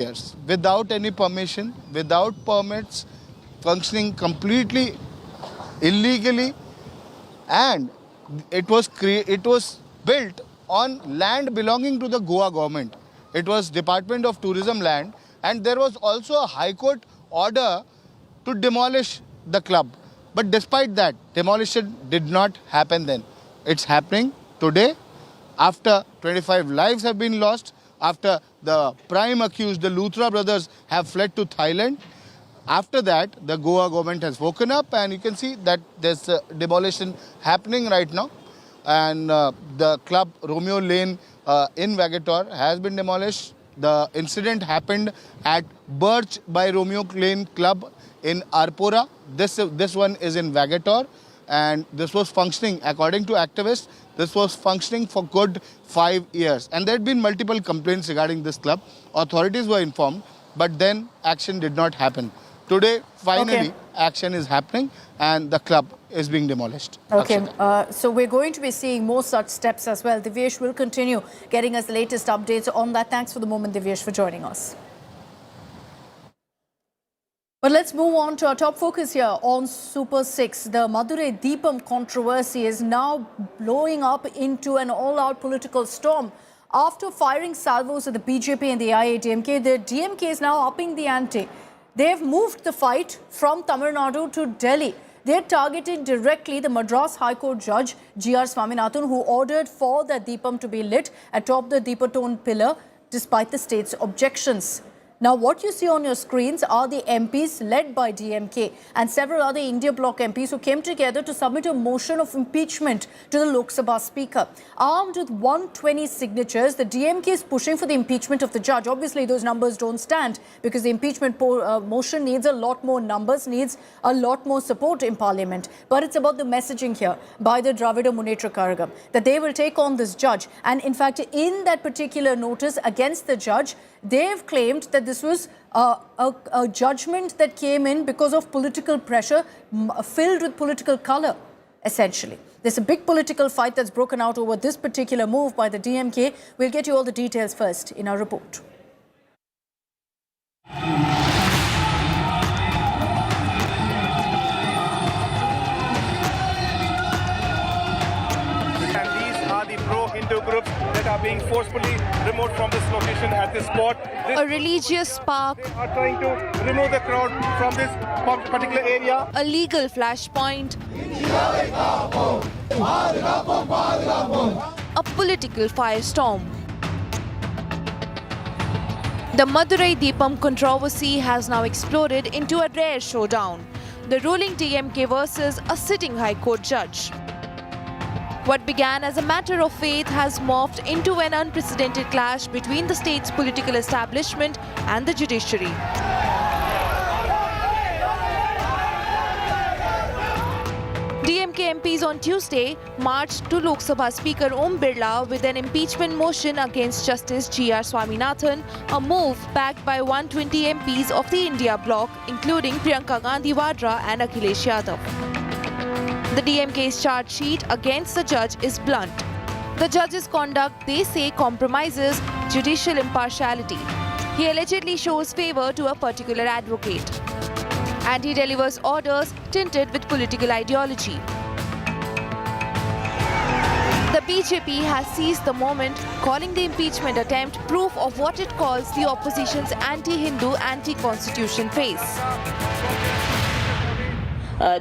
years without any permission, without permits, functioning completely illegally, and it was built on land belonging to the Goa government. It was Department of Tourism land, and there was also a High Court order to demolish the club. But despite that, demolition did not happen then. It's happening today after 25 lives have been lost, after the prime accused, the Luthra brothers, have fled to Thailand. After that, the Goa government has woken up, and you can see that there's a demolition happening right now. And the club Romeo Lane in Vagator has been demolished. The incident happened at Birch by Romeo Lane Club in Arpora. This one is in Vagator, and this was functioning, according to activists, this was functioning for good 5 years. And there had been multiple complaints regarding this club. Authorities were informed, but then action did not happen. Today, finally, action is happening, and the club is being demolished. Okay, so we're going to be seeing more such steps as well. Divyesh will continue getting us the latest updates on that. Thanks for the moment, Divyesh, for joining us. But let's move on to our top focus here on Super 6. The Madurai Deepam controversy is now blowing up into an all-out political storm. After firing salvos at the BJP and the IADMK, the DMK is now upping the ante. They've moved the fight from Tamil Nadu to Delhi. They're targeting directly the Madras High Court judge G.R. Swaminathan, who ordered for the Deepam to be lit atop the Deepatone pillar despite the state's objections. Now, what you see on your screens are the MPs led by DMK and several other India Bloc MPs who came together to submit a motion of impeachment to the Lok Sabha Speaker. Armed with 120 signatures, the DMK is pushing for the impeachment of the judge. Obviously, those numbers don't stand because the impeachment motion needs a lot more numbers, needs a lot more support in Parliament. But it's about the messaging here by the Dravida Munnetra Kazhagam that they will take on this judge. And in fact, in that particular notice against the judge, they've claimed that this was a judgment that came in because of political pressure, filled with political color, essentially. There's a big political fight that's broken out over this particular move by the DMK. We'll get you all the details first in our report. Pro-Hindu groups that are being forcefully removed from this location at this spot. A religious spark. They are trying to remove the crowd from this particular area. A legal flashpoint. A political firestorm. The Madurai Deepam controversy has now exploded into a rare showdown. The ruling DMK versus a sitting High Court judge. What began as a matter of faith has morphed into an unprecedented clash between the state's political establishment and the judiciary. DMK MPs on Tuesday marched to Lok Sabha Speaker Om Birla with an impeachment motion against Justice G.R. Swaminathan, a move backed by 120 MPs of the India Bloc, including Priyanka Gandhi Vadra and Akhilesh Yadav. The DMK's charge sheet against the judge is blunt. The judge's conduct, they say, compromises judicial impartiality. He allegedly shows favor to a particular advocate. And he delivers orders tinted with political ideology. The BJP has seized the moment, calling the impeachment attempt proof of what it calls the opposition's anti-Hindu, anti-constitution phase.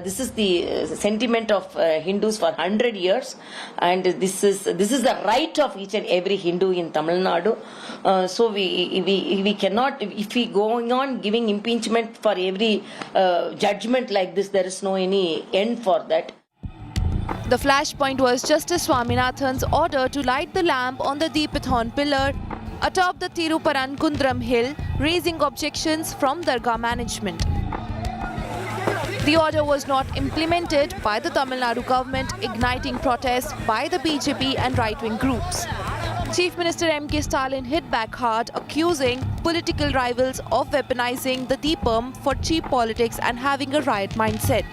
This is the sentiment of Hindus for 100 years, and this is the right of each and every Hindu in Tamil Nadu. So we cannot, if we going on giving impeachment for every judgment like this, there is no any end for that. The flashpoint was Justice Swaminathan's order to light the lamp on the Deepathon pillar atop the Tiruparankuntram hill, raising objections from Dargah management. The order was not implemented by the Tamil Nadu government, igniting protests by the BJP and right-wing groups. Chief Minister M.K. Stalin hit back hard, accusing political rivals of weaponizing the Deepam for cheap politics and having a riot mindset.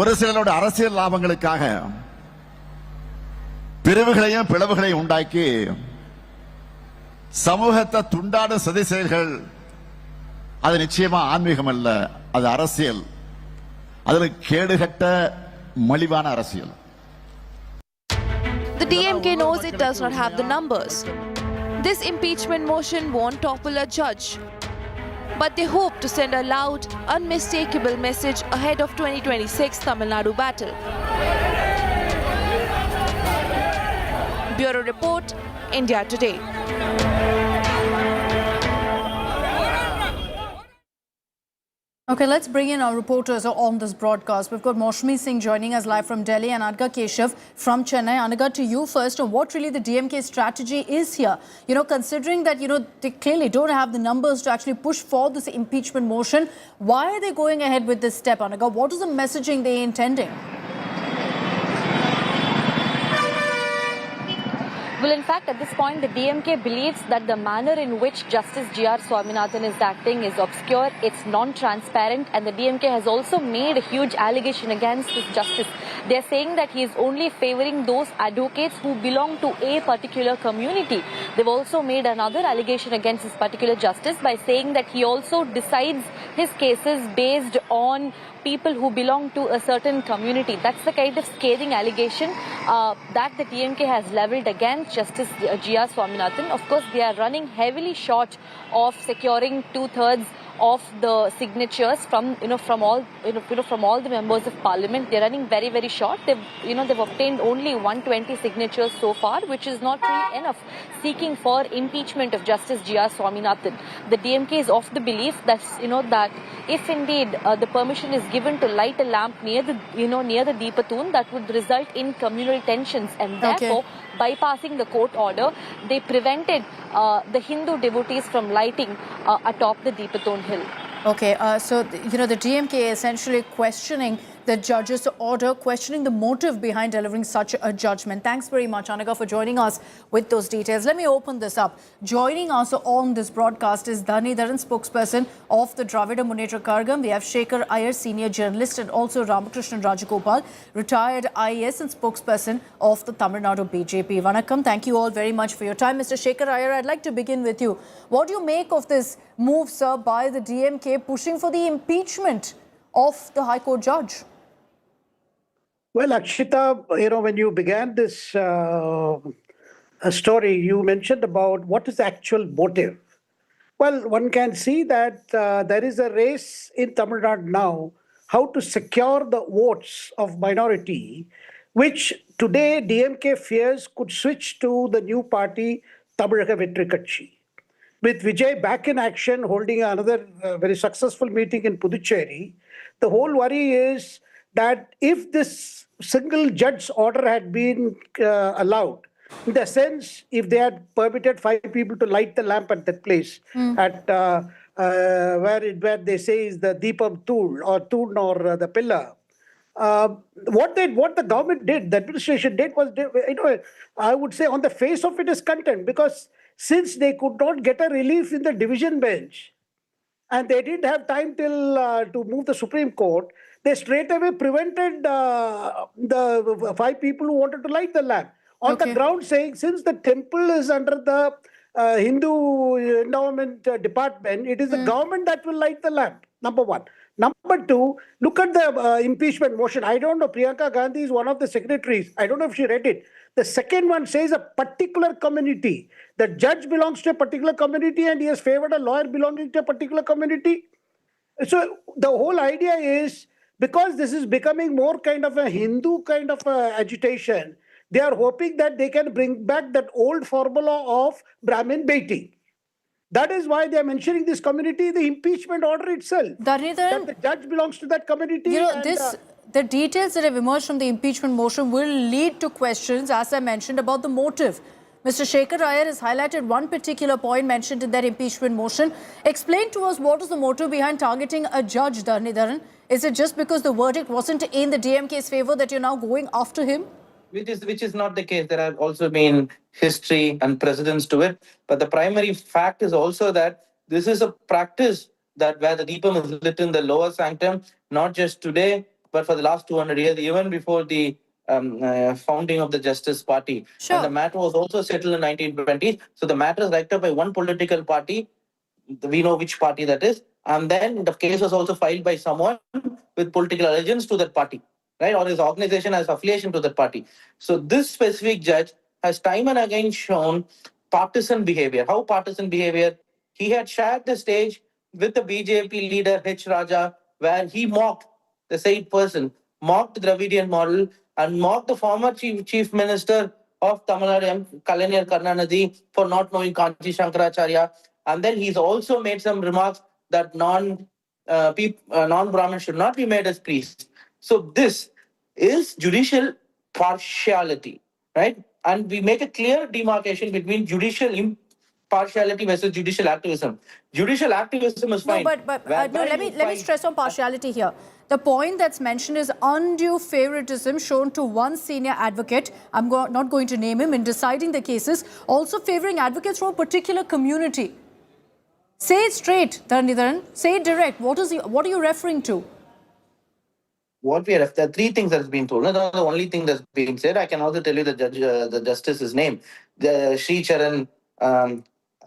ஒரு சிலரோட அரசியல் லாபங்களுக்காக பிரிவுகளையும் பிளவுகளையும் உண்டாக்கி சமூகத்தை துண்டாடும் சதி செயல்கள் அது நிச்சயமா ஆன்மீகம் அல்ல, அது அரசியல். அதுல கேடுகட்ட மலிவான அரசியல். The DMK knows it does not have the numbers. This impeachment motion won't topple a judge. But they hope to send a loud, unmistakable message ahead of 2026 Tamil Nadu battle. Bureau Report, India Today. Okay, let's bring in our reporters on this broadcast. We've got Maushami Singh joining us live from Delhi and Anagha Keshav from Chennai. Anagha, to you first, on what really the DMK strategy is here. You know, considering that, they clearly don't have the numbers to actually push for this impeachment motion, why are they going ahead with this step, Anagha? What is the messaging they are intending? Well, in fact, at this point, the DMK believes that the manner in which Justice G.R. Swaminathan is acting is obscure, it's non-transparent, and the DMK has also made a huge allegation against this justice. They're saying that he is only favoring those advocates who belong to a particular community. They've also made another allegation against this particular justice by saying that he also decides his cases based on people who belong to a certain community. That's the kind of scathing allegation that the DMK has levelled against Justice G.R. Swaminathan. Of course, they are running heavily short of securing 2/3 of the signatures from all the members of parliament. They're running very, very short. They've obtained only 120 signatures so far, which is not really enough, seeking for impeachment of Justice G.R. Swaminathan. The DMK is of the belief that that if indeed the permission is given to light a lamp near the Deepatoon, that would result in communal tensions, and therefore bypassing the court order, they prevented the Hindu devotees from lighting atop the Deepatoon hill. Okay, so the DMK essentially questioning the judge's order, questioning the motive behind delivering such a judgment. Thanks very much, Anagha, for joining us with those details. Let me open this up. Joining us on this broadcast is Dhanidharan, spokesperson of the Dravida Munnetra Kazhagam. We have Shekhar Iyer, senior journalist, and also Ramakrishnan Rajagopal, retired IAS and spokesperson of the Tamil Nadu BJP. Vanakkam, thank you all very much for your time. Mr. Shekhar Iyer, I'd like to begin with you. What do you make of this move, sir, by the DMK pushing for the impeachment of the High Court judge? Well, Akshita, when you began this story, you mentioned about what is the actual motive. Well, one can see that there is a race in Tamil Nadu now how to secure the votes of minority, which today DMK fears could switch to the new party, Tamilaka Vetri Katchi. With Vijay back in action, holding another very successful meeting in Puducherry, the whole worry is that if this single judge's order had been allowed, in the sense, if they had permitted 5 people to light the lamp at that place, at where they say is the Deepam tool or the pillar, what the government did, the administration did was, I would say on the face of it is content, because since they could not get a relief in the division bench and they didn't have time till to move the Supreme Court, they straight away prevented the 5 people who wanted to light the lamp. On the ground saying, since the temple is under the Hindu endowment department, it is the government that will light the lamp, number one. Number two, look at the impeachment motion. I don't know, Priyanka Gandhi is one of the signatories. I don't know if she read it. The second one says a particular community. The judge belongs to a particular community and he has favored a lawyer belonging to a particular community. So the whole idea is, because this is becoming more kind of a Hindu kind of agitation, they are hoping that they can bring back that old formula of Brahmin baiting. That is why they are mentioning this community, the impeachment order itself. That the judge belongs to that community. The details that have emerged from the impeachment motion will lead to questions, as I mentioned, about the motive. Mr. Shekhar Iyer has highlighted one particular point mentioned in that impeachment motion. Explain to us what is the motive behind targeting a judge, Dhanidharan. Is it just because the verdict wasn't in the DMK's favour that you're now going after him? Which is not the case. There have also been history and precedents to it. But the primary fact is also that this is a practice that where the Deepam is lit in the lower sanctum, not just today, but for the last 200 years, even before the founding of the Justice Party. Sure. And the matter was also settled in 1920s. So the matter is liked up by one political party. We know which party that is. And then the case was also filed by someone with political allegiance to that party, right? Or his organization has affiliation to that party. So this specific judge has time and again shown partisan behavior. How partisan behavior? He had shared the stage with the BJP leader H. Raja, where he mocked the said person, mocked the Dravidian model, and mocked the former chief minister of Tamil Nadu, Kalaignar Karunanidhi, for not knowing Kanchi Shankaracharya. And then he's also made some remarks that non-Brahmin should not be made as priests. So this is judicial partiality, right? And we make a clear demarcation between judicial impartiality versus judicial activism. Judicial activism is fine. No, but no, let me stress on partiality here. The point that's mentioned is undue favoritism shown to one senior advocate, I'm not going to name him, in deciding the cases, also favoring advocates from a particular community. Say it straight, Dhanidharan. Say it direct. What are you referring to? There are three things that's been told. Not the only thing that's being said. I can also tell you the justice's name, the Sri Charan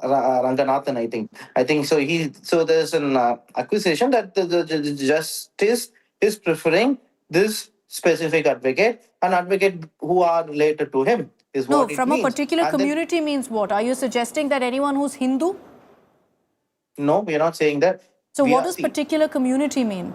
Ranganathan. I think so. So there's an accusation that the justice is preferring this specific advocate, an advocate who are related to him. Is no, what it from means. A particular community means what? Are you suggesting that anyone who's Hindu? No, we are not saying that. So what does particular community mean?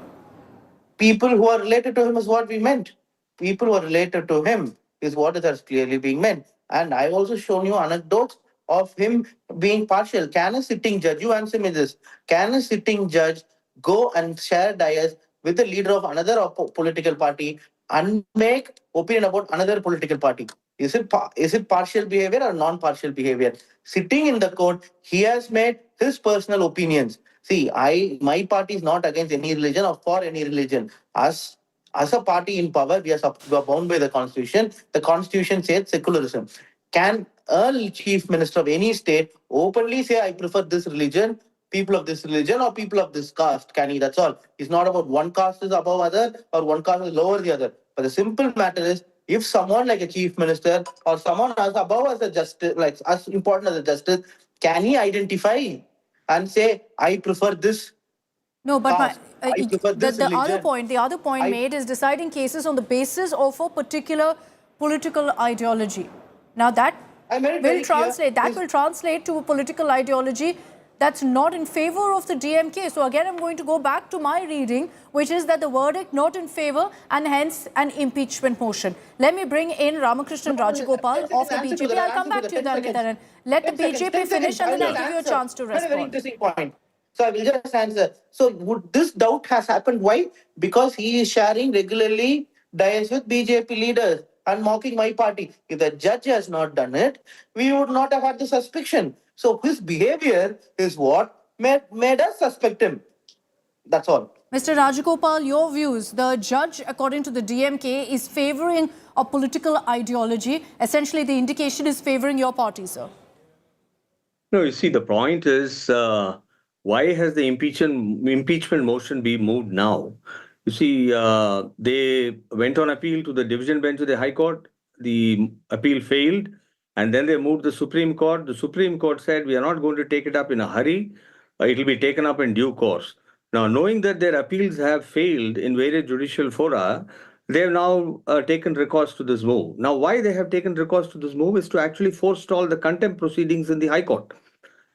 People who are related to him is what we meant. People who are related to him is what is clearly being meant. And I've also shown you anecdotes of him being partial. Can a sitting judge, you answer me this, can a sitting judge go and share dais with the leader of another political party and make opinion about another political party? Is it partial behavior or non-partial behavior? Sitting in the court, he has made his personal opinions. See, my party is not against any religion or for any religion. As a party in power, we are bound by the constitution. The constitution says secularism. Can a chief minister of any state openly say, I prefer this religion, people of this religion, or people of this caste? Can he? That's all. It's not about one caste is above other or one caste is lower the other. But the simple matter is, if someone like a chief minister or someone as above as a justice, like as important as a justice, can he identify and say, I prefer this? No, but the other point made is deciding cases on the basis of a particular political ideology. Now that will translate to a political ideology that's not in favor of the DMK. So again, I'm going to go back to my reading, which is that the verdict not in favor and hence an impeachment motion. Let me bring in Ramakrishnan Rajagopal of the BJP. I'll come back to you, Dhanidharan. Let the BJP finish and then I'll give you a chance to respond. Very interesting point. So I will just answer. So would this doubt has happened? Why? Because he is sharing regularly dais with BJP leaders and mocking my party. If the judge has not done it, we would not have had the suspicion. So his behavior is what made us suspect him. That's all. Mr. Rajagopal, your views. The judge, according to the DMK, is favouring a political ideology. Essentially, the indication is favouring your party, sir. No, you see, the point is, why has the impeachment motion been moved now? You see, they went on appeal to the division bench of the High Court. The appeal failed. And then they moved to the Supreme Court. The Supreme Court said, we are not going to take it up in a hurry. It will be taken up in due course. Now, knowing that their appeals have failed in various judicial fora, they have now taken recourse to this move. Now, why they have taken recourse to this move is to actually forestall the contempt proceedings in the High Court.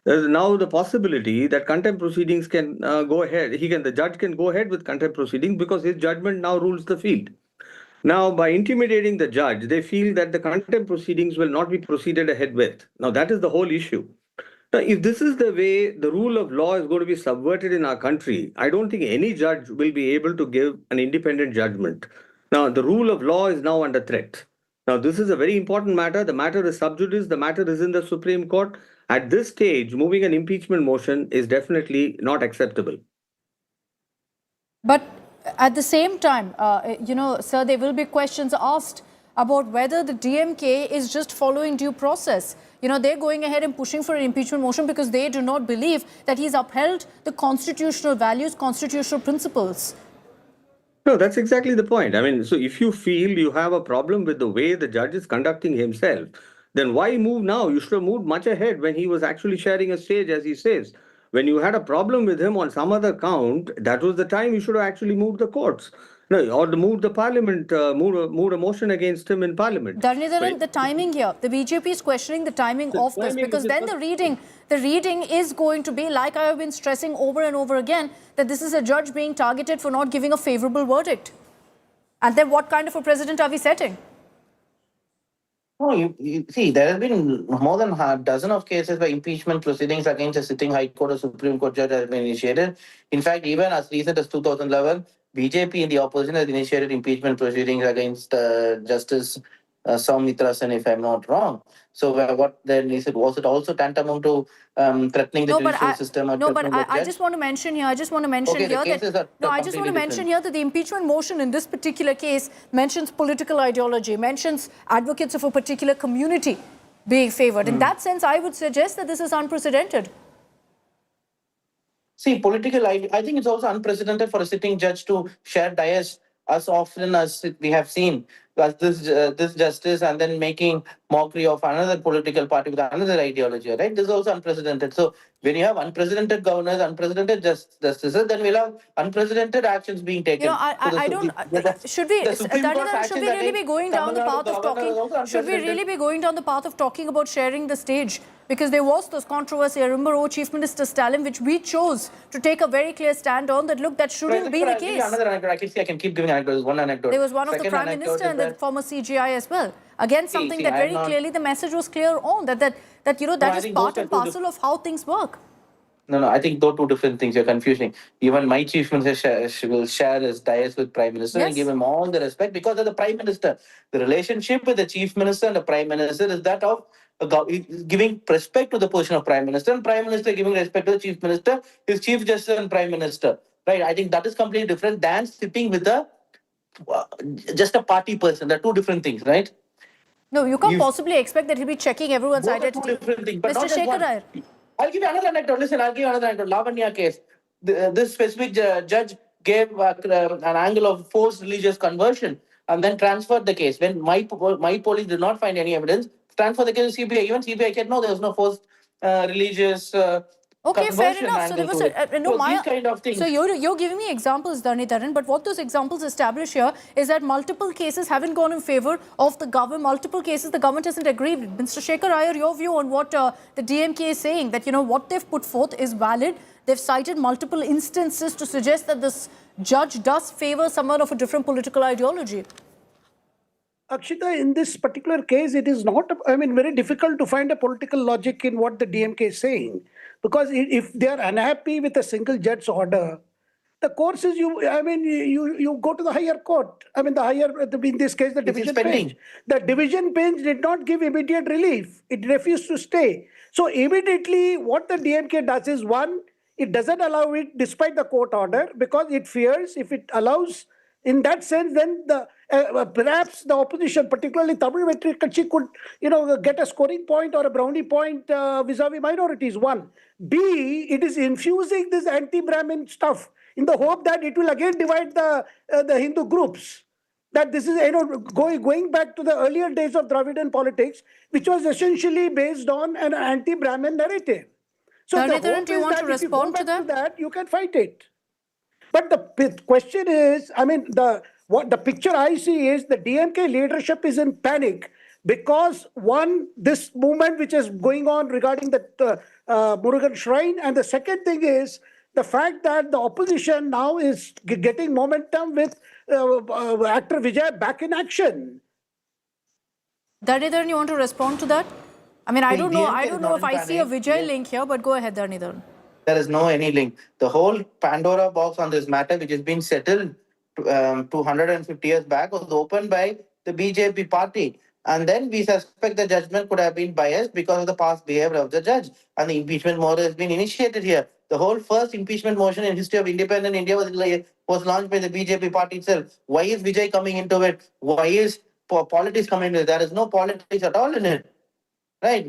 There is now the possibility that contempt proceedings can go ahead. The judge can go ahead with contempt proceedings because his judgment now rules the field. Now, by intimidating the judge, they feel that the contempt proceedings will not be proceeded ahead with. Now, that is the whole issue. Now, if this is the way the rule of law is going to be subverted in our country, I don't think any judge will be able to give an independent judgment. Now, the rule of law is now under threat. Now, this is a very important matter. The matter is sub judice. The matter is in the Supreme Court. At this stage, moving an impeachment motion is definitely not acceptable. But at the same time, sir, there will be questions asked about whether the DMK is just following due process. They're going ahead and pushing for an impeachment motion because they do not believe that he's upheld the constitutional values, constitutional principles. No, that's exactly the point. I mean, so if you feel you have a problem with the way the judge is conducting himself, then why move now? You should have moved much ahead when he was actually sharing a stage, as he says. When you had a problem with him on some other count, that was the time you should have actually moved the courts. No, or moved the parliament, moved a motion against him in parliament. Dharnidharan, the timing here, the BJP is questioning the timing The of this, timing because is then the reading is going to be, like I have been stressing over and over again, that this is a judge being targeted for not giving a favourable verdict. And then what kind of a precedent are we setting? No, you see, there have been more than a dozen of cases where impeachment proceedings against a sitting High Court or Supreme Court judge has been initiated. In fact, even as recent as 2011, BJP in the opposition has initiated impeachment proceedings against Justice Soumitra Sen, if I'm not wrong. So, what then is it? Was it also tantamount to threatening the judicial system? Or threatening the I judge? just want to mention here, Okay, the cases are I just want to completely mention different. here that the impeachment motion in this particular case mentions political ideology, mentions advocates of a particular community being favoured. In that sense, I would suggest that this is unprecedented. See, I think it's also unprecedented for a sitting judge to share dais as often as we have seen as this justice, and then making mockery of another political party with another ideology, right? This is also unprecedented. So when you have unprecedented governors, unprecedented justices, then we'll have unprecedented actions being taken. You know, I don't. Should we, Dharnidharan, should we really be going down the path of talking? Should we really be going down the path of talking about sharing the stage? Because there was this controversy, I remember, Chief Minister Stalin, which we chose to take a very clear stand on, that look, that shouldn't be the case. Another anecdote. I can keep giving anecdotes. One anecdote. There was one of the Second Prime anecdote Minister is and the that- former CGI as well. Again, something that I'm very not- clearly the message was clear on, that you know, that I is think part those and are two parcel of how things work. No, I think those two different things. You're confusing. Even my chief minister will share his dais with prime minister and Yes. give him all the respect because of the prime minister. The relationship with the chief minister and the prime minister is that of giving respect to the position of prime minister, and prime minister giving respect to the chief minister, his chief justice and prime minister. Right? I think that is completely different than sitting with a just a party person. They're two different things, right? No, you can't You- possibly expect that he'll be checking everyone's Both are two identity. different things, but Mr. not just Shekhar one. Iyer. I'll give you another anecdote. Listen, I'll give you another anecdote. Lavanya case. This specific judge gave an angle of forced religious conversion and then transferred the case. When my police did not find any evidence, transferred the case to CBI. Even CBI said, no, there was no forced religious Okay, fair conversion enough. So there angle was to it. no, So these kind of things. So you're giving me examples, Dharnidharan, but what those examples establish here is that multiple cases haven't gone in favour of the government. Multiple cases the government hasn't agreed. Mr. Shekhar Iyer, your view on what the DMK is saying, that you know what they've put forth is valid. They've cited multiple instances to suggest that this judge does favour someone of a different political ideology. Akshita, in this particular case, it is not, very difficult to find a political logic in what the DMK is saying. Because if they are unhappy with a single judge's order, the course is you go to the higher court. In this case, the division bench. The division bench did not give immediate relief. It refused to stay. So immediately what the DMK does is, one, it doesn't allow it despite the court order, because it fears if it allows in that sense, then perhaps the opposition, particularly Tamil Vettri Katchi, could get a scoring point or a brownie point vis-a-vis minorities. One. B, it is infusing this anti-Brahmin stuff in the hope that it will again divide the Hindu groups. That this is going back to the earlier days of Dravidian politics, which was essentially based on an anti-Brahmin narrative. So the Dharnidharan, hope do you is want that to if you go respond to back that? you can fight it. But the question is, what the picture I see is the DMK leadership is in panic because, one, this movement which is going on regarding the Murugan shrine, and the second thing is the fact that the opposition now is getting momentum with actor Vijay back in action. Dharnidharan, you want to respond to that? I don't know. DMK I is don't not know if in I see a panic. Vijay link here, but go ahead, Dharnidharan. There is no any link. The whole Pandora box on this matter, which has been settled 250 years back, was opened by the BJP party. And then we suspect the judgment could have been biased because of the past behavior of the judge. And the impeachment motion has been initiated here. The whole first impeachment motion in history of independent India was launched by the BJP party itself. Why is Vijay coming into it? Why is politics coming into it? There is no politics at all in it. Right.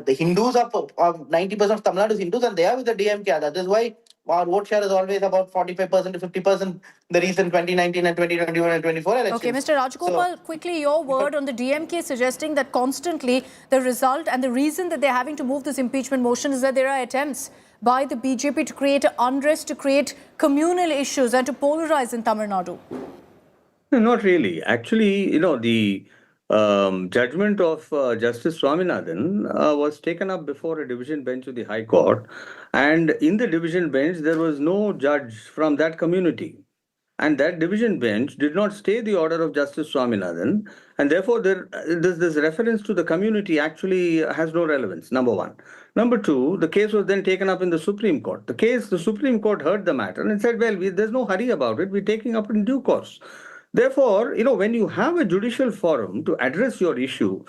The Hindus are 90% of Tamil Nadu is Hindus, and they are with the DMK. That is why our vote share is always about 45% to 50% the recent 2019 and 2021 and 24 elections. Okay, Mr. Rajagopal, quickly your word on the DMK suggesting that constantly the result and the reason that they're having to move this impeachment motion is that there are attempts by the BJP to create unrest, to create communal issues and to polarize in Tamil Nadu. No, not really. Actually, the judgment of Justice Swaminathan was taken up before a division bench of the High Court. And in the division bench, there was no judge from that community. And that division bench did not stay the order of Justice Swaminathan. And therefore, this reference to the community actually has no relevance, number one. Number two, the case was then taken up in the Supreme Court. The Supreme Court heard the matter and said, well, there's no hurry about it. We're taking up in due course. Therefore, when you have a judicial forum to address your issue,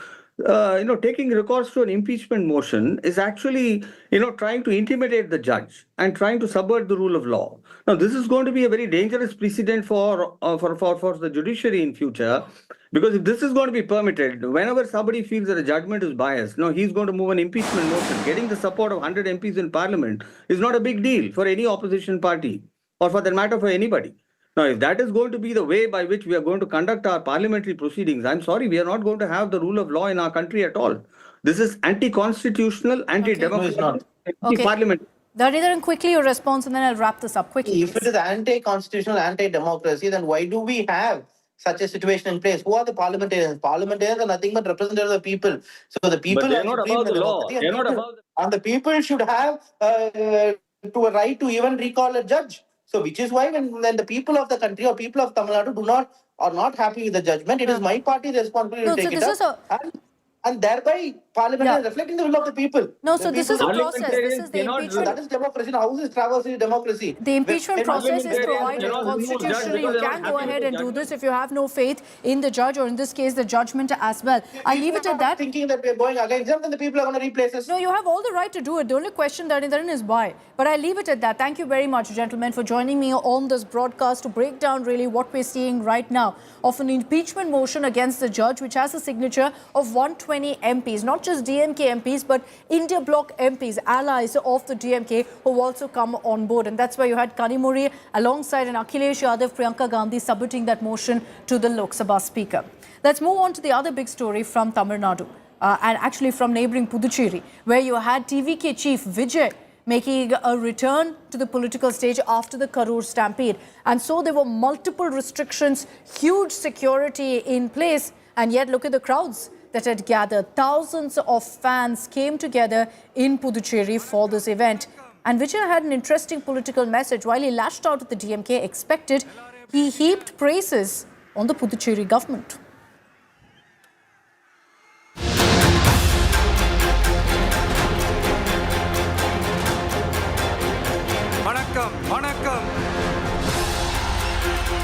taking recourse to an impeachment motion is actually, trying to intimidate the judge and trying to subvert the rule of law. Now, this is going to be a very dangerous precedent for the judiciary in future, because if this is going to be permitted, whenever somebody feels that a judgment is biased, he's going to move an impeachment motion. Getting the support of 100 MPs in Parliament is not a big deal for any opposition party, or for that matter, for anybody. Now, if that is going to be the way by which we are going to conduct our parliamentary proceedings, I'm sorry, we are not going to have the rule of law in our country at all. This is anti-constitutional, anti-democratic, anti-parliamentary. Dharidharan, quickly your response and then I'll wrap this up. Quickly. If it is anti-constitutional, anti-democracy, then why do we have such a situation in place? Who are the parliamentarians? Parliamentarians are nothing but representatives of the people. So the people are not about the law. They're not about and the people should have a right to even recall a judge. So which is why when the people of the country or people of Tamil Nadu are not happy with the judgment, it is my party's responsibility to take it up. And thereby, Parliament is reflecting the will of the people. No, so this is a process. This is the impeachment. That is democracy. Now, how is traversing democracy? The impeachment process is provided constitutionally. You can go ahead and do this if you have no faith in the judge, or in this case, the judgment as well. I leave it at that. Thinking that we are going against them, then the people are going to replace us. No, you have all the right to do it. The only question that is why. But I leave it at that. Thank you very much, gentlemen, for joining me on this broadcast to break down really what we're seeing right now of an impeachment motion against the judge, which has a signature of 120 MPs, not just DMK MPs, but India Bloc MPs, allies of the DMK, who also come on board. And that's why you had Kanimuri alongside an Akhilesh Yadav, Priyanka Gandhi submitting that motion to the Lok Sabha Speaker. Let's move on to the other big story from Tamil Nadu, and actually from neighbouring Puducherry, where you had TVK chief Vijay making a return to the political stage after the Karur stampede. And so there were multiple restrictions, huge security in place, and yet look at the crowds that had gathered. Thousands of fans came together in Puducherry for this event. And Vijay had an interesting political message. While he lashed out at the DMK expected, he heaped praises on the Puducherry government.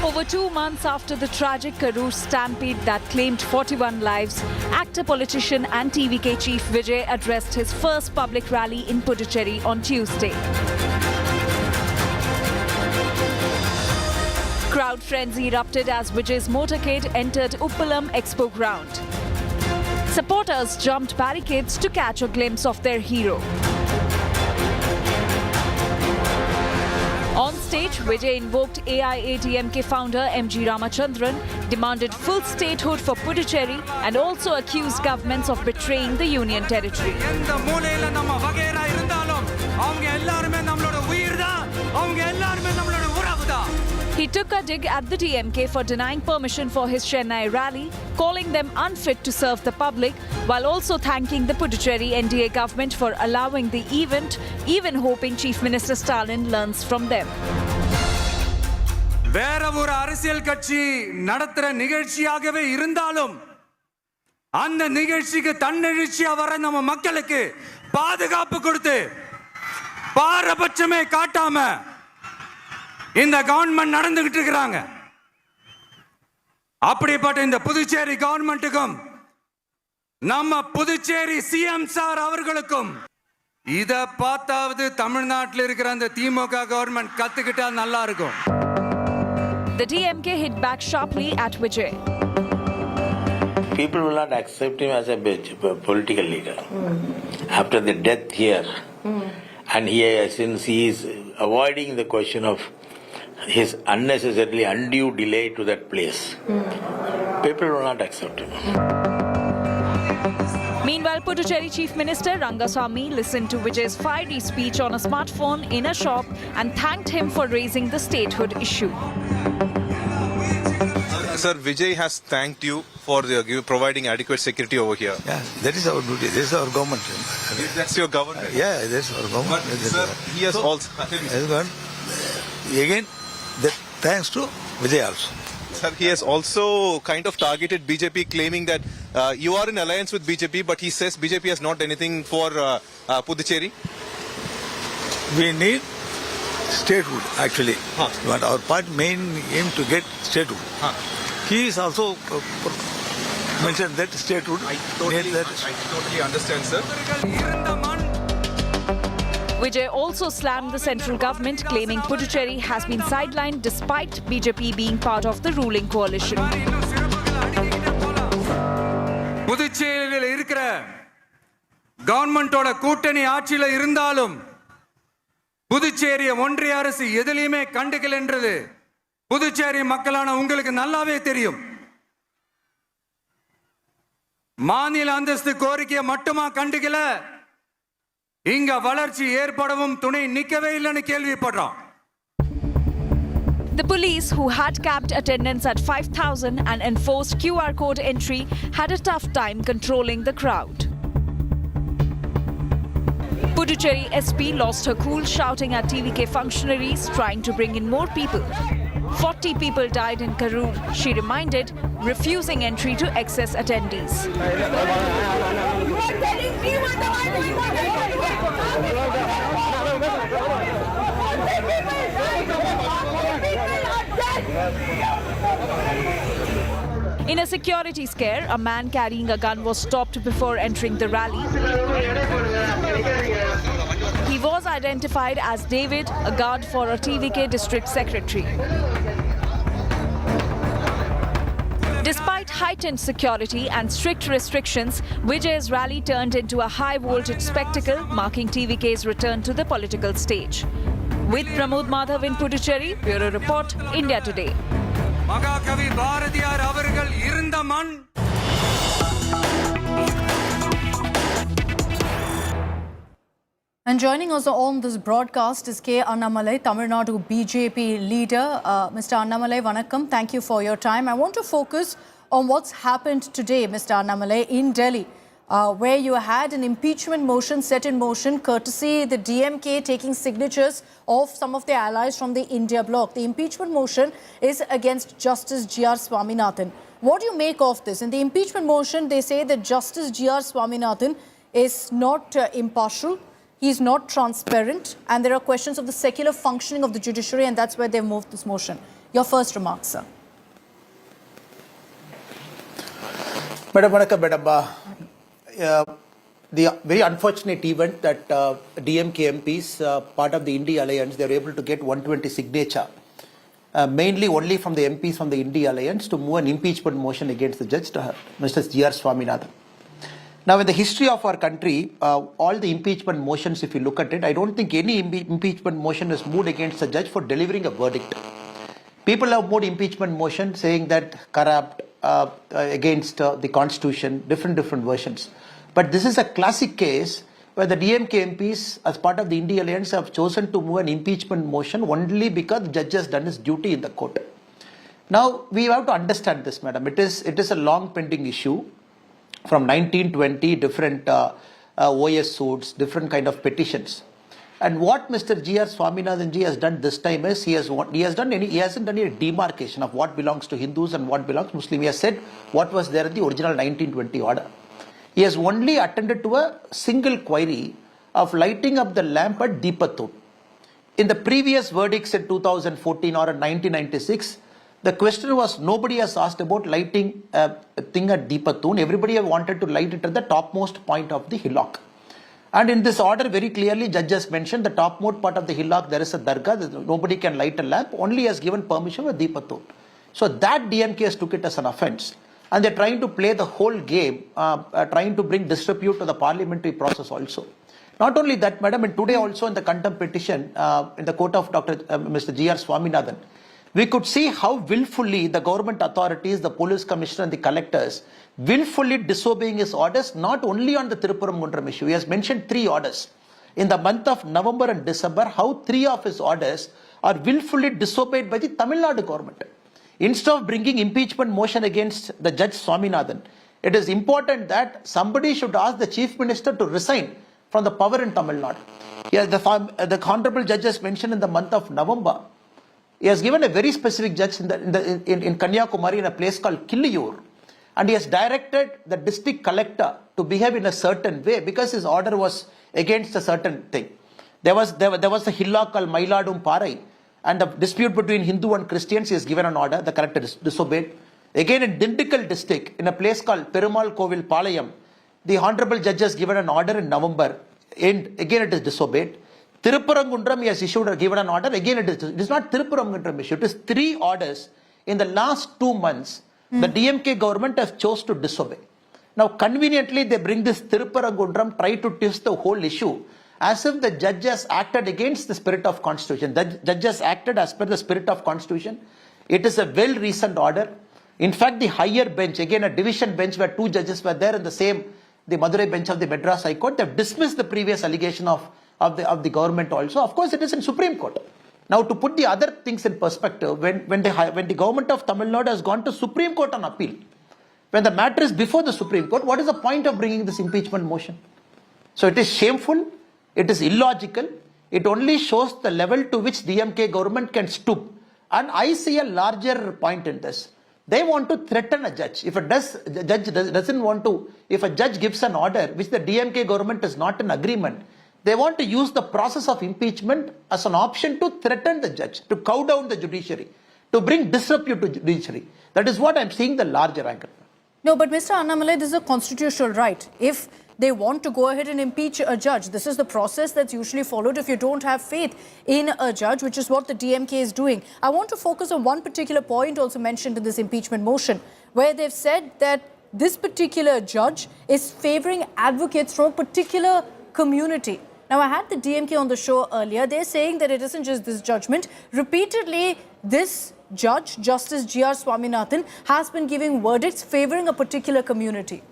Over 2 months after the tragic Karur stampede that claimed 41 lives, actor, politician and TVK chief Vijay addressed his first public rally in Puducherry on Tuesday. Crowd frenzy erupted as Vijay's motorcade entered Uppalam Expo ground. Supporters jumped barricades to catch a glimpse of their hero. On stage, Vijay invoked AIADMK founder MG Ramachandran, demanded full statehood for Puducherry and also accused governments of betraying the union territory. He took a dig at the DMK for denying permission for his Chennai rally, calling them unfit to serve the public, while also thanking the Puducherry NDA government for allowing the event, even hoping Chief Minister Stalin learns from them. வேற ஒரு அரசியல் கட்சி நடத்துற நிகழ்ச்சியாகவே இருந்தாலும் அந்த நிகழ்ச்சிக்கு தன்னெழுச்சியா வர நம்ம மக்களுக்கு பாதுகாப்பு கொடுத்து பாரபட்சமே காட்டாம இந்த கவர்மெண்ட் நடந்துகிட்டு இருக்காங்க. அப்படிப்பட்ட இந்த புதுச்சேரி கவர்மெண்ட்டுக்கும் நம்ம புதுச்சேரி சிஎம் சார் அவர்களுக்கும் இத பார்த்தாவது தமிழ்நாட்டில் இருக்கிற அந்த திமுக கவர்மெண்ட் கத்துக்கிட்டா நல்லா இருக்கும். The DMK hit back sharply at Vijay. People will not accept him as a political leader. After the death here, And since he is avoiding the question of his unnecessarily undue delay to that place, people will not accept him. Meanwhile, Puducherry Chief Minister Rangaswamy listened to Vijay's fiery speech on a smartphone in a shop and thanked him for raising the statehood issue. Sir, Vijay has thanked you for providing adequate security over here. Yeah, that is our duty. This is our government. That's your government. Yeah, that's our government. But sir, he has also... Again, thanks to Vijay also. Sir, he has also kind of targeted BJP, claiming that you are in alliance with BJP, but he says BJP has not done anything for Puducherry. We need statehood, actually. But our party main aim to get statehood. He is also mentioned that statehood. I totally understand, sir. Vijay also slammed the central government, claiming Puducherry has been sidelined despite BJP being part of the ruling coalition. புதுச்சேரியில் இருக்கிற கவர்மெண்டோட கூட்டணி ஆட்சியில இருந்தாலும் புதுச்சேரிய ஒன்றிய அரசு எதிலையுமே கண்டுக்கல என்றது புதுச்சேரி மக்களான உங்களுக்கு நல்லாவே தெரியும். மாநில அந்தஸ்து கோரிக்கையை மட்டுமா கண்டுக்கல, இங்க வளர்ச்சி ஏற்படவும் துணை நிக்கவே இல்லைன்னு கேள்விப்படுறோம். The police, who had capped attendance at 5,000 and enforced QR code entry, had a tough time controlling the crowd. Puducherry SP lost her cool, shouting at TVK functionaries, trying to bring in more people. 40 people died in Karur, she reminded, refusing entry to excess attendees. In a security scare, a man carrying a gun was stopped before entering the rally. He was identified as David, a guard for a TVK district secretary. Despite heightened security and strict restrictions, Vijay's rally turned into a high-voltage spectacle, marking TVK's return to the political stage. With Pramod Madhav in Puducherry, Bureau Report, India Today. மகாகவி பாரதியார் அவர்கள் இருந்த மண். And joining us on this broadcast is K. Annamalai, Tamil Nadu BJP leader. Mr. Annamalai, vanakkam. Thank you for your time. I want to focus on what's happened today, Mr. Annamalai, in Delhi, where you had an impeachment motion set in motion, courtesy the DMK taking signatures of some of the allies from the India bloc. The impeachment motion is against Justice G.R. Swaminathan. What do you make of this? In the impeachment motion, they say that Justice G.R. Swaminathan is not impartial. He is not transparent, and there are questions of the secular functioning of the judiciary, and that's where they've moved this motion. Your first remarks, sir. Madam, the very unfortunate event that DMK MPs, part of the India Alliance, they were able to get 120 signature, mainly only from the MPs from the India Alliance, to move an impeachment motion against the judge, Mr. G.R. Swaminathan. Now, in the history of our country, all the impeachment motions, if you look at it, I don't think any impeachment motion is moved against the judge for delivering a verdict. People have moved impeachment motion saying that corrupt, against the constitution, different versions. But this is a classic case where the DMK MPs, as part of the India Alliance, have chosen to move an impeachment motion only because the judge has done his duty in the court. Now, we have to understand this, madam. It is a long pending issue. From 1920, different OS suits, different kind of petitions. And what Mr. G.R. Swaminathan ji has done this time is he hasn't done any demarcation of what belongs to Hindus and what belongs to Muslims. He has said what was there in the original 1920 order. He has only attended to a single query of lighting up the lamp at Deepatun. In the previous verdicts in 2014 or in 1996, the question was, nobody has asked about lighting a thing at Deepatun. Everybody wanted to light it at the topmost point of the hillock. And in this order, very clearly, judge has mentioned the topmost part of the hillock, there is a dargah, nobody can light a lamp, only has given permission for Deepatun. So that DMK has took it as an offence. And they're trying to play the whole game, trying to bring disrepute to the parliamentary process also. Not only that, madam, and today also in the contempt petition in the court of Mr. G.R. Swaminathan, we could see how willfully the government authorities, the police commissioner and the collectors willfully disobeying his orders, not only on the Tiruppuramgundram issue. He has mentioned 3 orders. In the month of November and December, how 3 of his orders are willfully disobeyed by the Tamil Nadu government. Instead of bringing impeachment motion against the Judge Swaminathan, it is important that somebody should ask the Chief Minister to resign from the power in Tamil Nadu. Yes, the Honorable Judge has mentioned in the month of November, he has given a very specific judge in Kanyakumari in a place called Killiyur, and he has directed the district collector to behave in a certain way because his order was against a certain thing. There was a hilla called Mailadum Parai, and the dispute between Hindu and Christians, he has given an order, the collector disobeyed. Again in Dindigul district, in a place called Perumal Kovil Palayam, the Honorable Judge has given an order in November, and again it is disobeyed. Tiruppuramgundram, he has given an order, again it is not Tiruppuramgundram issue, it is 3 orders in the last 2 months. The DMK government has chose to disobey. Now conveniently they bring this Tiruppuramgundram, try to twist the whole issue as if the judges acted against the spirit of constitution. The judges acted as per the spirit of constitution. It is a well-reasoned order. In fact, the higher bench, again a division bench where 2 judges were there in the Madurai bench of the Madras High Court, they have dismissed the previous allegation of the government also. Of course, it is in Supreme Court. Now, to put the other things in perspective, when the government of Tamil Nadu has gone to Supreme Court on appeal, when the matter is before the Supreme Court, what is the point of bringing this impeachment motion? So it is shameful, it is illogical, it only shows the level to which DMK government can stoop. And I see a larger point in this. They want to threaten a judge. If a judge doesn't want to, if a judge gives an order which the DMK government is not in agreement, they want to use the process of impeachment as an option to threaten the judge, to cow down the judiciary, to bring disrepute to judiciary. That is what I'm seeing the larger angle. No, but Mr. Annamalai, this is a constitutional right. If they want to go ahead and impeach a judge, this is the process that's usually followed if you don't have faith in a judge, which is what the DMK is doing. I want to focus on one particular point also mentioned in this impeachment motion, where they've said that this particular judge is favoring advocates from a particular community. Now, I had the DMK on the show earlier. They're saying that it isn't just this judgment. Repeatedly, this judge, Justice G.R. Swaminathan, has been giving verdicts favoring a particular community.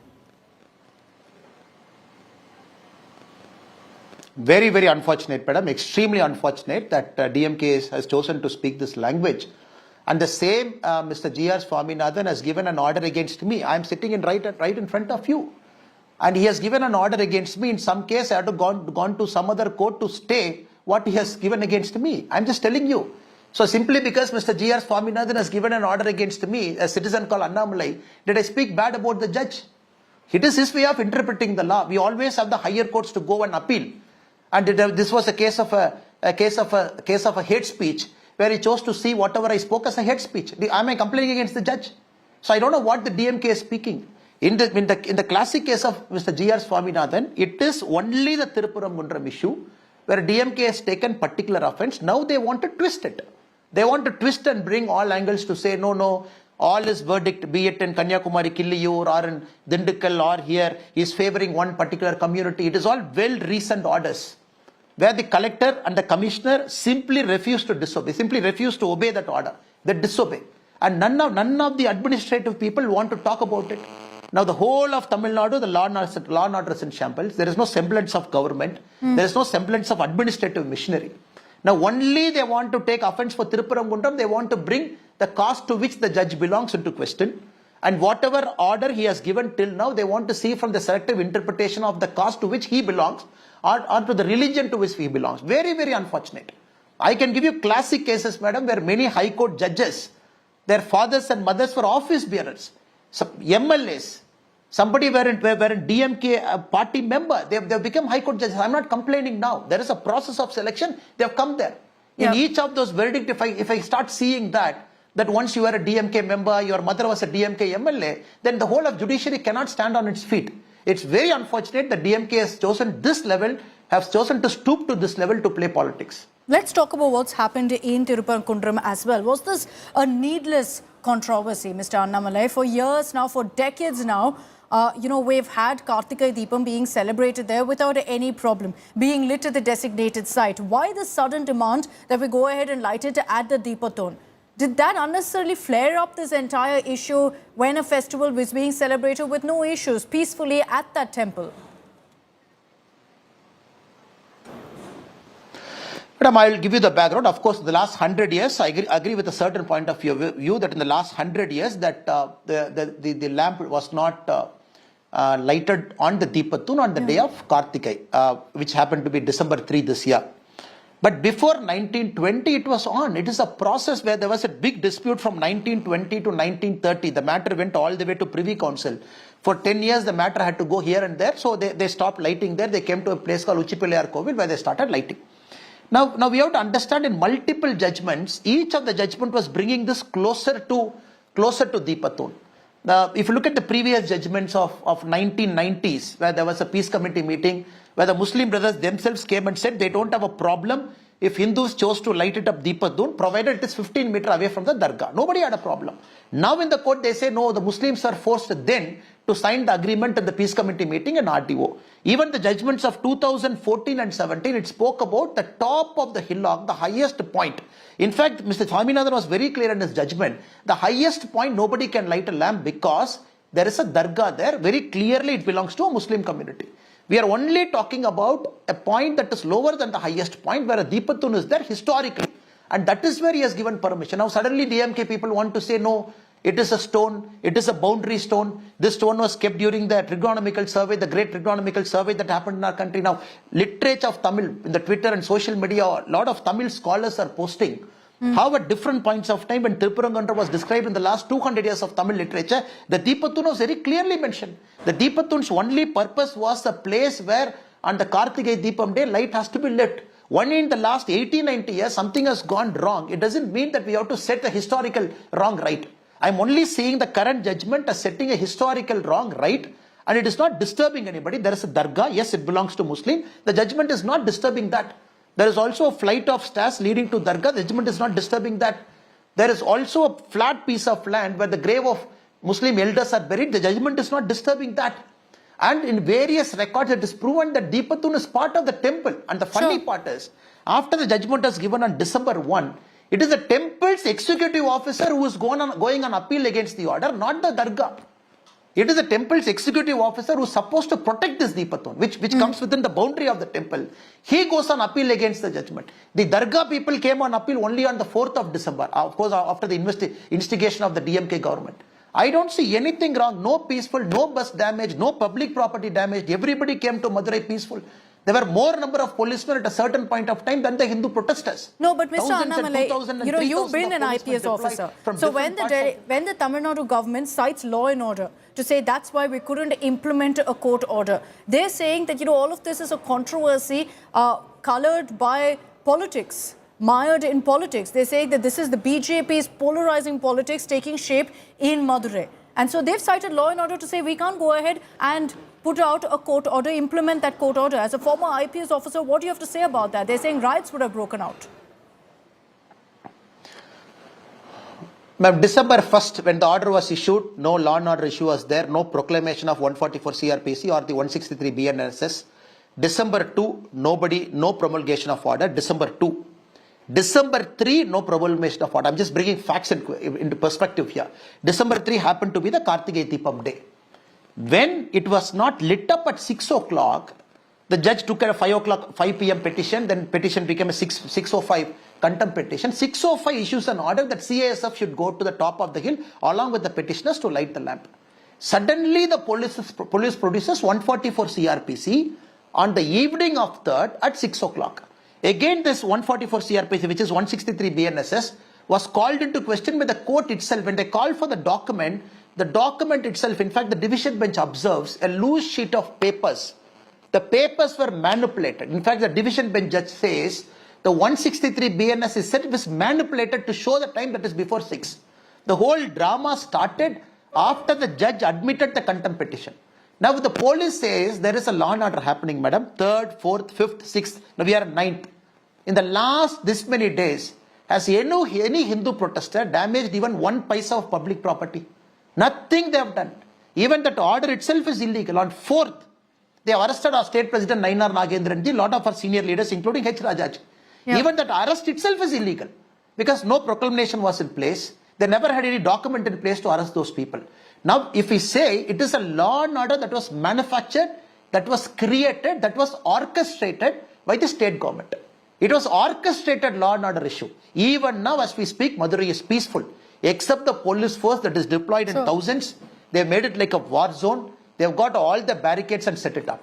Very, very unfortunate, madam. Extremely unfortunate that DMK has chosen to speak this language. And the same Mr. G.R. Swaminathan has given an order against me. I am sitting right in front of you. And he has given an order against me. In some case, I had to gone to some other court to stay what he has given against me. I'm just telling you. So simply because Mr. G.R. Swaminathan has given an order against me, a citizen called Annamalai, did I speak bad about the judge? It is his way of interpreting the law. We always have the higher courts to go and appeal. And this was a case of a hate speech where he chose to see whatever I spoke as a hate speech. Am I complaining against the judge? So I don't know what the DMK is speaking. In the classic case of Mr. G.R. Swaminathan, it is only the Tiruppuramgundram issue where DMK has taken particular offense. Now they want to twist it. They want to twist and bring all angles to say, no, all his verdict, be it in Kanyakumari, Killiyur or in Dindigul or here, is favoring one particular community. It is all well-reasoned orders where the collector and the commissioner simply refuse to disobey, simply refuse to obey that order. They disobey. And none of the administrative people want to talk about it. Now the whole of Tamil Nadu, the law and order is in shambles. There is no semblance of government. There is no semblance of administrative machinery. Now only they want to take offense for Tiruppuramgundram. They want to bring the caste to which the judge belongs into question. And whatever order he has given till now, they want to see from the selective interpretation of the caste to which he belongs or to the religion to which he belongs. Very, very unfortunate. I can give you classic cases, madam, where many high court judges, their fathers and mothers were office bearers. Some MLAs, somebody were in DMK party member, they have become high court judges. I'm not complaining now. There is a process of selection. They have come there. In each of those verdicts, if I start seeing that once you are a DMK member, your mother was a DMK MLA, then the whole of judiciary cannot stand on its feet. It's very unfortunate that DMK has chosen this level, has chosen to stoop to this level to play politics. Let's talk about what's happened in Tiruppuramgundram as well. Was this a needless controversy, Mr. Annamalai? For years now, for decades now, We've had Kartika Deepam being celebrated there without any problem, being lit at the designated site. Why the sudden demand that we go ahead and light it at the Deepathon? Did that unnecessarily flare up this entire issue when a festival was being celebrated with no issues, peacefully at that temple? Madam, I will give you the background. Of course, the last 100 years, I agree with a certain point of view that in the last 100 years that the lamp was not lighted on the Deepathon on the day of Kartikai, which happened to be December 3 this year. But before 1920, it was on. It is a process where there was a big dispute from 1920 to 1930. The matter went all the way to Privy Council. For 10 years, the matter had to go here and there. So they stopped lighting there. They came to a place called Uchipilayar Kovil where they started lighting. Now we have to understand in multiple judgments, each of the judgment was bringing this closer to Deepathon. If you look at the previous judgments of 1990s, where there was a peace committee meeting, where the Muslim brothers themselves came and said they don't have a problem if Hindus chose to light it up Deepathon, provided it is 15 meters away from the Dargah. Nobody had a problem. Now in the court they say no, the Muslims are forced then to sign the agreement at the peace committee meeting and RTO. Even the judgments of 2014 and 17, it spoke about the top of the hillock, the highest point. In fact, Mr. Swaminathan was very clear in his judgment. The highest point, nobody can light a lamp because there is a Dargah there. Very clearly it belongs to a Muslim community. We are only talking about a point that is lower than the highest point where a Deepathon is there historically. And that is where he has given permission. Now suddenly DMK people want to say no, it is a stone, it is a boundary stone. This stone was kept during the trigonomical survey, the great trigonomical survey that happened in our country. Now literature of Tamil, in the Twitter and social media, a lot of Tamil scholars are posting how at different points of time when Tirupurangandra was described in the last 200 years of Tamil literature, the Deepathon was very clearly mentioned. The Deepathon's only purpose was a place where on the Kartikai Deepam day, light has to be lit. Only in the last 80-90 years, something has gone wrong. It doesn't mean that we have to set the historical wrong right. I'm only seeing the current judgment as setting a historical wrong right, and it is not disturbing anybody. There is a Dargah, yes, it belongs to Muslim. The judgment is not disturbing that. There is also a flight of stairs leading to Dargah. The judgment is not disturbing that. There is also a flat piece of land where the grave of Muslim elders are buried. The judgment is not disturbing that. And in various records, it is proven that Deepathon is part of the temple. And the funny part is, after the judgment was given on December 1, it is the temple's executive officer who is going on appeal against the order, not the Dargah. It is the temple's executive officer who is supposed to protect this Deepathon, which comes within the boundary of the temple. He goes on appeal against the judgment. The Dargah people came on appeal only on the 4th of December, of course, after the instigation of the DMK government. I don't see anything wrong, no peaceful, no bus damage, no public property damage. Everybody came to Madurai peaceful. There were more number of policemen at a certain point of time than the Hindu protesters. No, but Mr. Annamalai, you've been an IPS officer. So when the Tamil Nadu government cites law and order to say that's why we couldn't implement a court order, they're saying that all of this is a controversy colored by politics, mired in politics. They say that this is the BJP's polarizing politics taking shape in Madurai. And so they've cited law and order to say we can't go ahead and put out a court order, implement that court order. As a former IPS officer, what do you have to say about that? They're saying riots would have broken out. Ma'am, December 1st, when the order was issued, no law and order issue was there, no proclamation of 144 CRPC or the 163 BNSS. December 2, no promulgation of order. December 2. December 3, no promulgation of order. I'm just bringing facts into perspective here. December 3 happened to be the Kartikai Deepam day. When it was not lit up at 6 o'clock, the judge took a 5 p.m. petition, then petition became a 6:05 contempt petition. 6:05 issues an order that CISF should go to the top of the hill along with the petitioners to light the lamp. Suddenly the police produces 144 CRPC on the evening of 3rd at 6 o'clock. Again this 144 CRPC, which is 163 BNSS, was called into question by the court itself. When they called for the document itself, in fact the division bench observes a loose sheet of papers. The papers were manipulated. In fact, the division bench judge says the 163 BNS is said it was manipulated to show the time that is before 6. The whole drama started after the judge admitted the contempt petition. Now the police says there is a law and order happening, madam. 3rd, 4th, 5th, 6th. Now we are at 9th. In the last this many days, has any Hindu protester damaged even 1 paisa of public property? Nothing they have done. Even that order itself is illegal. On 4th, they arrested our state president Nainar Nagendran ji, a lot of our senior leaders, including H. Rajaji. Yeah. Even that arrest itself is illegal because no proclamation was in place. They never had any document in place to arrest those people. Now, if we say it is a law and order that was manufactured, that was created, that was orchestrated by the state government. It was orchestrated law and order issue. Even now, as we speak, Madurai is peaceful, except the police force that is deployed in thousands. They've made it like a war zone. They've got all the barricades and set it up.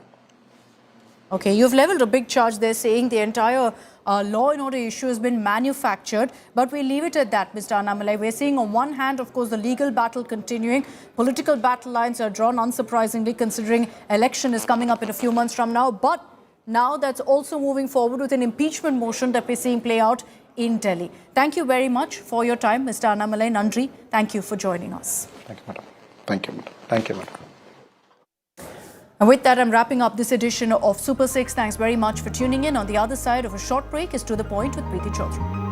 Okay, you've leveled a big charge there saying the entire law and order issue has been manufactured, but we leave it at that, Mr. Annamalai. We're seeing on one hand, of course, the legal battle continuing. Political battle lines are drawn, unsurprisingly, considering election is coming up in a few months from now. But now that's also moving forward with an impeachment motion that we're seeing play out in Delhi. Thank you very much for your time, Mr. Annamalai. Nandri, thank you for joining us. Thank you, madam. Thank you, madam. Thank you, madam. And with that, I'm wrapping up this edition of Super 6. Thanks very much for tuning in. On the other side of a short break is To The Point with Preeti Chaudhary.